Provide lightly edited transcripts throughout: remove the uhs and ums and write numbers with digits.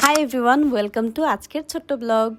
Hi everyone, welcome to আজকের ছোট্ট blog.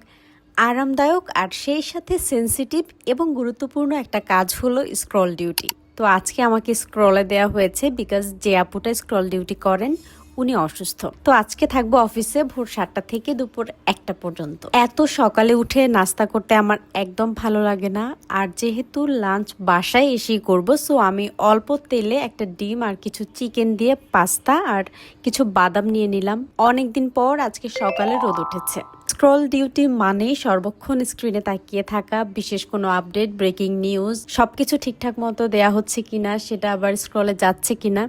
আরামদায়ক আর সেই সাথে সেন্সিটিভ এবং গুরুত্বপূর্ণ একটা কাজ হলো স্ক্রল ডিউটি। তো আজকে আমাকে স্ক্রলে দেওয়া হয়েছে বিকজ যে আপুটা স্ক্রল ডিউটি করেন উনি অসুস্থ। তো আজকে থাকবো অফিসে ভোর 7টা থেকে দুপুর 1টা পর্যন্ত। এত সকালে উঠে নাস্তা করতে আমার একদম ভালো লাগে না, আর যেহেতু লাঞ্চ বাসায় এসেই করবো, সো আমি অল্প তেলে একটা ডিম আর কিছু চিকেন দিয়ে পাস্তা আর কিছু বাদাম নিয়ে নিলাম। অনেকদিন পর আজকে সকালে রোদ উঠেছে। স্ক্রল ডিউটি মানেই সর্বক্ষণ স্ক্রিনে তাকিয়ে থাকা, বিশেষ কোনো আপডেট, ব্রেকিং নিউজ সবকিছু ঠিকঠাক মতো দেয়া হচ্ছে কিনা, সেটা আবার স্ক্রলে যাচ্ছে কিনা,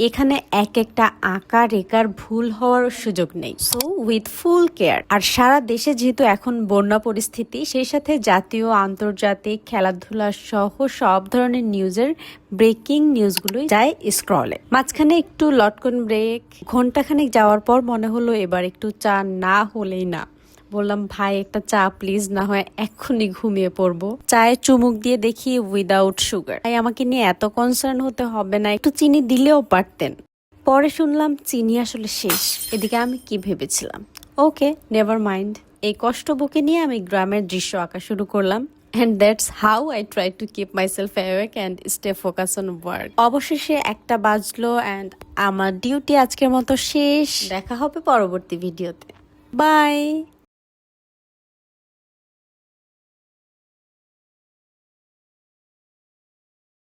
এখানে এক একটা আঁকা রেখার ভুল হওয়ার সুযোগ নেই। So with full care. আর সারা দেশে যেহেতু এখন বন্যা পরিস্থিতি, সেই সাথে জাতীয় আন্তর্জাতিক খেলাধুলা সহ সব ধরনের নিউজের ব্রেকিং নিউজগুলোই যায় স্ক্রলে। মাঝখানে একটু লটকন ব্রেক, ঘন্টাখানেক যাওয়ার পর মনে হলো এবার একটু চা না হলেই না। বললাম, ভাই একটা চা প্লিজ, না হয় এক্ষুনি ঘুমিয়ে পড়বো। চায়ে চুমুক দিয়ে দেখি উইদাউট সুগার। তাই আমাকে নিয়ে এত কনসার্ন হতে হবে না, একটু চিনি দিলেও পারতেন। পরে শুনলাম চিনি আসলে শেষ। এদিকে আমি কি ভেবেছিলাম, ওকে নেভার মাইন্ড। এই কষ্ট বুকে নিয়ে আমি গ্রামের দৃশ্য আঁকা শুরু করলাম। And that's how I try to keep myself awake and stay focused on work. অবশেষে 1টা বাজলো and আমার ডিউটি আজকের মতো শেষ। দেখা হবে পরবর্তী ভিডিওতে। বাই।